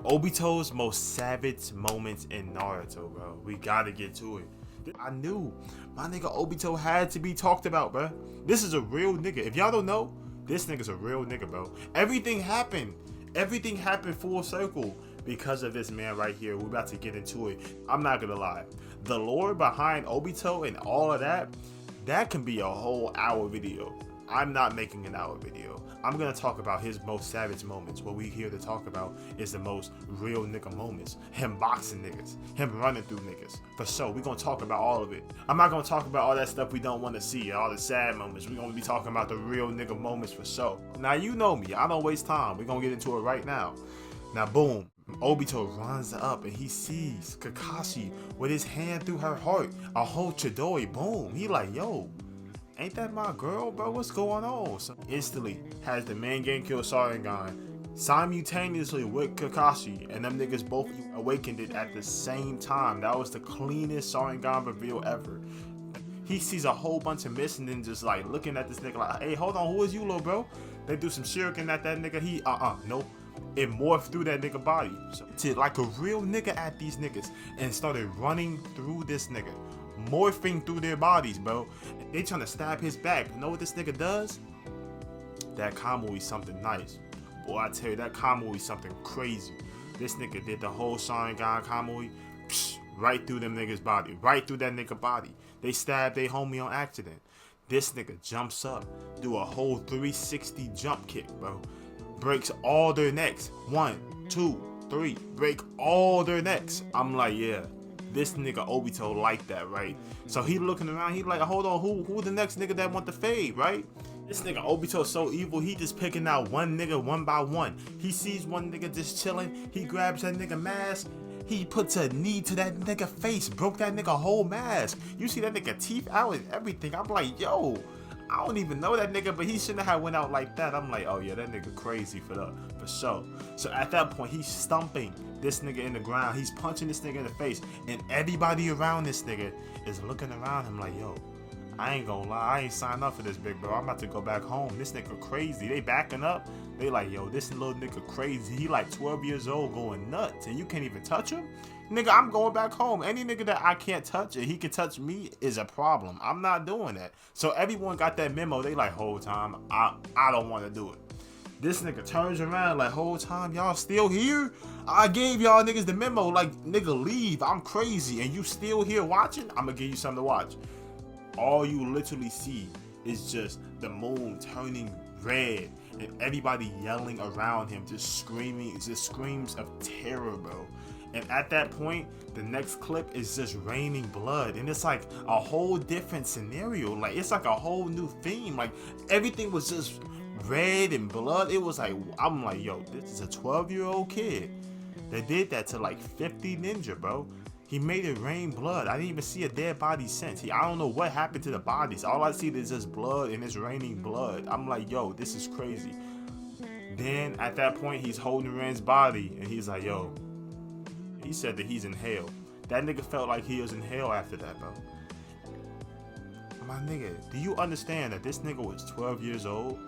Obito's most savage moments in Naruto, bro. We gotta get to it. I knew my nigga Obito had to be talked about, bro. This is a real nigga. If y'all don't know, this nigga's a real nigga, bro. Everything happened full circle because of this man right here. We're about to get into it. I'm not gonna lie. The lore behind Obito and all of that can be a whole hour video. I'm not making an hour video. I'm gonna talk about his most savage moments. What we here to talk about is the most real nigga moments. Him boxing niggas, him running through niggas. For sure, we gonna talk about all of it. I'm not gonna talk about all that stuff we don't want to see, all the sad moments. We gonna be talking about the real nigga moments for sure. Now you know me, I don't waste time. We gonna get into it right now. Now boom, Obito runs up and he sees Kakashi with his hand through her heart. A whole Chidori, boom. He like, yo, ain't that my girl, bro? What's going on? So instantly has the main Genkyou Sharingan simultaneously with Kakashi, and them niggas both awakened it at the same time. That was the cleanest Sharingan reveal ever. He sees a whole bunch of missing ninjas like looking at this nigga like, hey, hold on, who is you, little bro? They do some shuriken at that nigga. He nope. It morphed through that nigga body. So, to like a real nigga at these niggas and started running through this nigga. Morphing through their bodies, bro. They trying to stab his back. You know what this nigga does? That combo is something nice. Boy, I tell you, that combo is something crazy. This nigga did the whole Sharingan combo right through them niggas' body. Right through that nigga body. They stabbed their homie on accident. This nigga jumps up, do a whole 360 jump kick, bro. Breaks all their necks. 1, 2, 3. Break all their necks. I'm like, yeah. This nigga Obito like that, right? So he looking around, he like, hold on, who the next nigga that want the fade, right? This nigga Obito so evil, he just picking out one nigga one by one. He sees one nigga just chilling, he grabs that nigga mask, he puts a knee to that nigga face, broke that nigga whole mask. You see that nigga teeth out and everything. I'm like, yo, I don't even know that nigga, but he shouldn't have went out like that. I'm like, oh yeah, that nigga crazy for sure. So at that point, he's stumping this nigga in the ground. He's punching this nigga in the face, and everybody around this nigga is looking around him like, yo, I ain't gonna lie, I ain't signed up for this, big bro. I'm about to go back home. This nigga crazy. They backing up. They like, yo, this little nigga crazy. He like 12 years old going nuts, and you can't even touch him? Nigga, I'm going back home. Any nigga that I can't touch and he can touch me is a problem. I'm not doing that. So everyone got that memo. They like, whole time, I don't want to do it. This nigga turns around like, whole time, y'all still here? I gave y'all niggas the memo. Like, nigga, leave. I'm crazy. And you still here watching? I'm going to give you something to watch. All you literally see is just the moon turning red and everybody yelling around him, just screaming, just screams of terror, bro. And at that point, the next clip is just raining blood. And it's like a whole different scenario. Like, it's like a whole new theme. Like, everything was just red and blood. It was like, I'm like, yo, this is a 12-year-old kid that did that to like 50 ninja, bro. He made it rain blood. I didn't even see a dead body since. I don't know what happened to the bodies. All I see is just blood and it's raining blood. I'm like, yo, this is crazy. Then at that point, he's holding Ren's body and he's like, yo, he said that he's in hell. That nigga felt like he was in hell after that, bro. My nigga, do you understand that this nigga was 12 years old?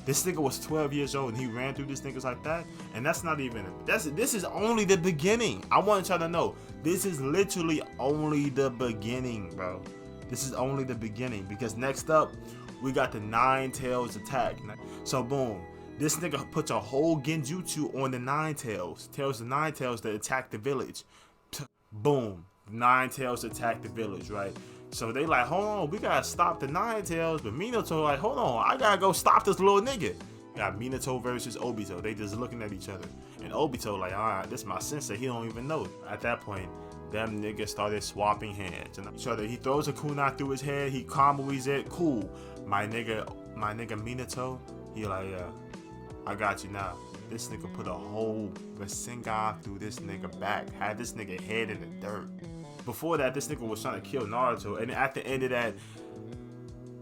This nigga was 12 years old and he ran through these niggas like that? And that's not even, this is only the beginning. I want y'all to know, this is literally only the beginning, bro. This is only the beginning, because next up, we got the Nine Tails attack. So boom, this nigga puts a whole genjutsu on the Nine Tails. Tells the Nine Tails to attack the village. Boom, Nine Tails attack the village, right? So they like, hold on, we gotta stop the Nine Tails. But Minato like, hold on, I gotta go stop this little nigga. Got Minato versus Obito. They just looking at each other. And Obito like, alright, this is my sensei, he don't even know. At that point, them niggas started swapping hands. And each other, he throws a kunai through his head, he combos it, cool. My nigga Minato, he like, yeah, I got you now. This nigga put a whole Rasengan through this nigga back. Had this nigga head in the dirt. Before that, this nigga was trying to kill Naruto, and at the end of that,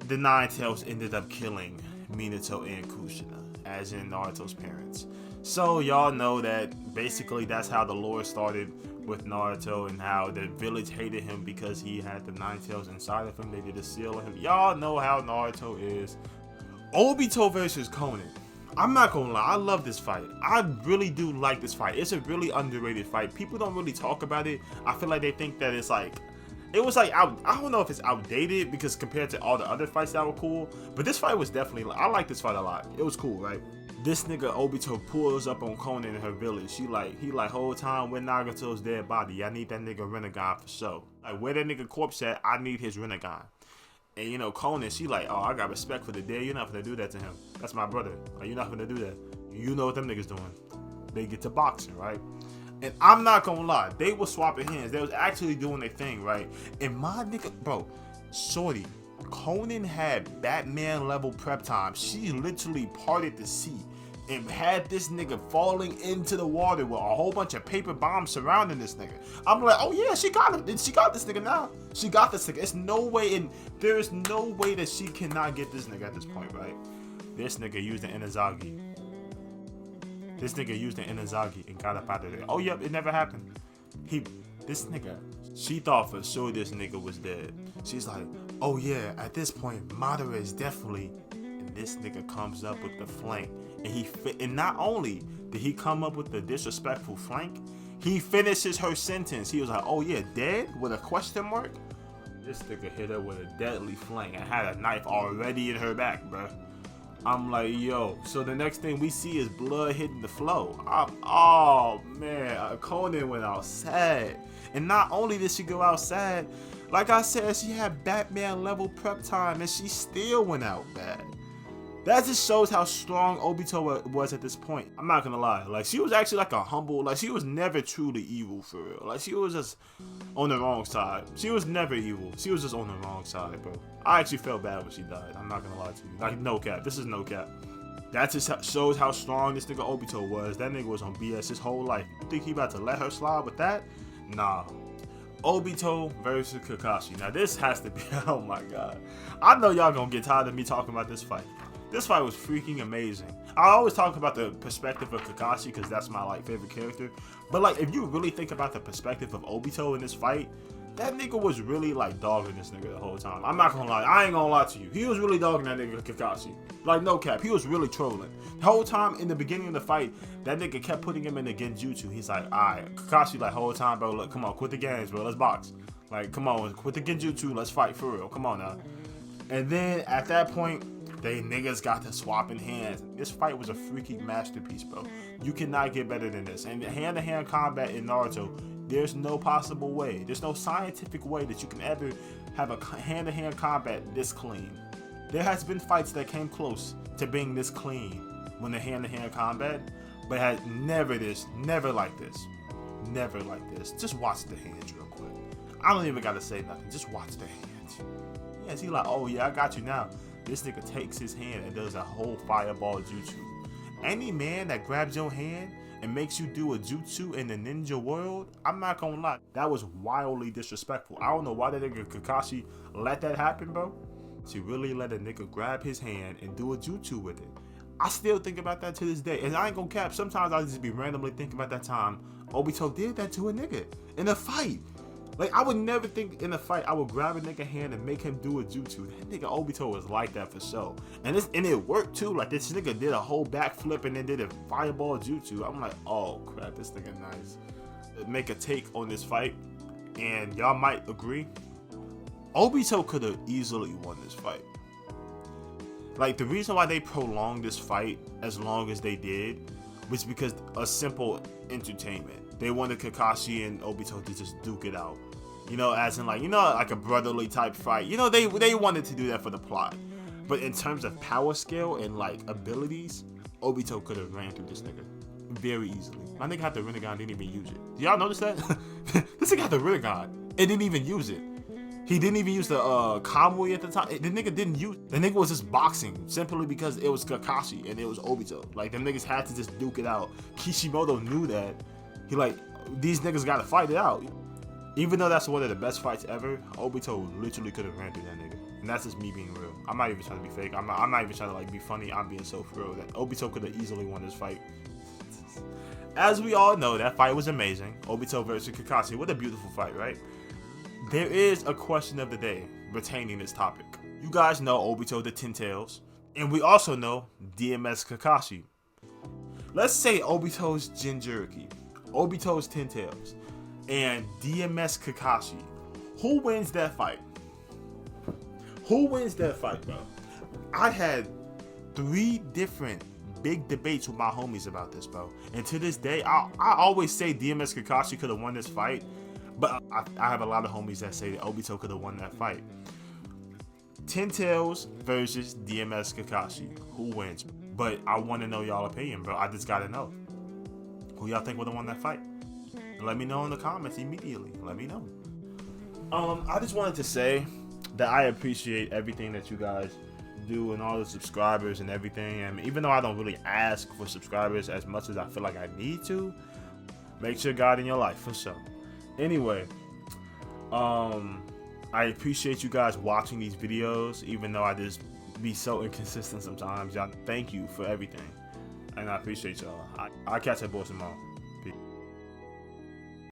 the Nine Tails ended up killing Minato and Kushina, as in Naruto's parents. So y'all know that basically that's how the lore started with Naruto, and how the village hated him because he had the Nine Tails inside of him. They did a seal on him. Y'all know how Naruto is. Obito versus Conan. I'm not gonna lie, I love this fight. I really do like this fight. It's a really underrated fight. People don't really talk about it. I feel like they think that it's like, it was like, I don't know if it's outdated because compared to all the other fights that were cool, but this fight was definitely, I like this fight a lot. It was cool, right? This nigga Obito pulls up on Conan in her village. He like, whole time with Nagato's dead body, I need that nigga Rinnegan for sure. Like, where that nigga corpse at, I need his Rinnegan. And you know, Conan, she like, oh, I got respect for the dead. You're not gonna do that to him. That's my brother. Like, you're not gonna do that. You know what them niggas doing. They get to boxing, right? And I'm not gonna lie, they were swapping hands. They was actually doing their thing, right? And my nigga, bro, shorty, Conan had Batman level prep time. She literally parted the sea and had this nigga falling into the water with a whole bunch of paper bombs surrounding this nigga. I'm like, oh yeah, she got him. She got this nigga now. She got this nigga. It's no way, and there is no way that she cannot get this nigga at this point, right? This nigga used the Inazagi. This nigga used the Inazagi and got up out of there. Oh yep, it never happened. This nigga, she thought for sure this nigga was dead. She's like, oh yeah, at this point, Madara is definitely. And this nigga comes up with the flank. And not only did he come up with the disrespectful flank, he finishes her sentence. He was like, oh yeah, dead? With a question mark? This nigga hit her with a deadly flank and had a knife already in her back, bruh. I'm like, yo. So the next thing we see is blood hitting the floor. Oh man, Conan went out sad. And not only did she go out sad, like I said, she had Batman level prep time and she still went out bad. That just shows how strong Obito was at this point. I'm not gonna lie. Like, she was actually like a humble, like, she was never truly evil for real. Like, she was just on the wrong side. She was never evil. She was just on the wrong side, bro. I actually felt bad when she died. I'm not gonna lie to you. Like, no cap. This is no cap. That just shows how strong this nigga Obito was. That nigga was on BS his whole life. You think he about to let her slide with that? Nah. Obito versus Kakashi. Now, this has to be, oh my god. I know y'all gonna get tired of me talking about this fight. This fight was freaking amazing. I always talk about the perspective of Kakashi because that's my like favorite character. But like, if you really think about the perspective of Obito in this fight, that nigga was really like dogging this nigga the whole time. I'm not gonna lie. I ain't gonna lie to you. He was really dogging that nigga Kakashi. Like, no cap. He was really trolling. The whole time in the beginning of the fight, that nigga kept putting him in the genjutsu. He's like, alright, Kakashi like, whole time, bro, look, come on, quit the games, bro. Let's box. Like, come on, quit the genjutsu. Let's fight for real. Come on now. And then at that point, they niggas got to swapping hands. This fight was a freaking masterpiece, bro. You cannot get better than this. And hand-to-hand combat in Naruto, there's no possible way. There's no scientific way that you can ever have a hand-to-hand combat this clean. There has been fights that came close to being this clean when the hand-to-hand combat, but had never like this. Never like this. Just watch the hands real quick. I don't even gotta say nothing. Just watch the hands. Yeah, he like, oh yeah, I got you now. This nigga takes his hand and does a whole fireball jutsu. Any man that grabs your hand and makes you do a jutsu in the ninja world, I'm not gonna lie, that was wildly disrespectful. I don't know why that nigga Kakashi let that happen, bro. She really let a nigga grab his hand and do a jutsu with it. I still think about that to this day. And I ain't gonna cap, sometimes I just be randomly thinking about that time Obito did that to a nigga in a fight. Like, I would never think in a fight I would grab a nigga hand and make him do a jutsu. That nigga Obito was like that for sure. And it worked too. Like, this nigga did a whole backflip and then did a fireball jutsu. I'm like, oh crap, this nigga nice. Make a take on this fight, and y'all might agree, Obito could have easily won this fight. Like, the reason why they prolonged this fight as long as they did was because a simple entertainment. They wanted Kakashi and Obito to just duke it out. You know, as in like, you know, like a brotherly type fight. You know, they wanted to do that for the plot. But in terms of power scale and like abilities, Obito could have ran through this nigga very easily. My nigga had the Rinnegan, didn't even use it. Do y'all notice that? This nigga had the Rinnegan and didn't even use it. He didn't even use the Kamui at the time. The nigga didn't use. The nigga was just boxing simply because it was Kakashi and it was Obito. Like, them niggas had to just duke it out. Kishimoto knew that. He like, these niggas gotta fight it out. Even though that's one of the best fights ever, Obito literally could have ran through that nigga. And that's just me being real. I'm not even trying to be fake. I'm not even trying to like be funny. I'm being so for real that Obito could have easily won this fight. As we all know, that fight was amazing. Obito versus Kakashi. What a beautiful fight, right? There is a question of the day pertaining this topic. You guys know Obito the Ten Tails. And we also know DMS Kakashi. Let's say Obito's Jinchuriki, Obito's Ten Tails, and DMS Kakashi. Who wins that fight? Who wins that fight, bro? I had 3 different big debates with my homies about this, bro. And to this day, I always say DMS Kakashi could have won this fight, but I have a lot of homies that say that Obito could have won that fight. Ten Tails versus DMS Kakashi. Who wins? But I want to know y'all opinion, bro. I just gotta know. Who y'all think would have won that fight? Let me know in the comments immediately. Let me know. I just wanted to say that I appreciate everything that you guys do and all the subscribers and everything. And even though I don't really ask for subscribers as much as I feel like I need to, make sure God in your life for sure. Anyway, I appreciate you guys watching these videos, even though I just be so inconsistent sometimes. Y'all, thank you for everything, and I appreciate y'all. I'll catch that boys tomorrow.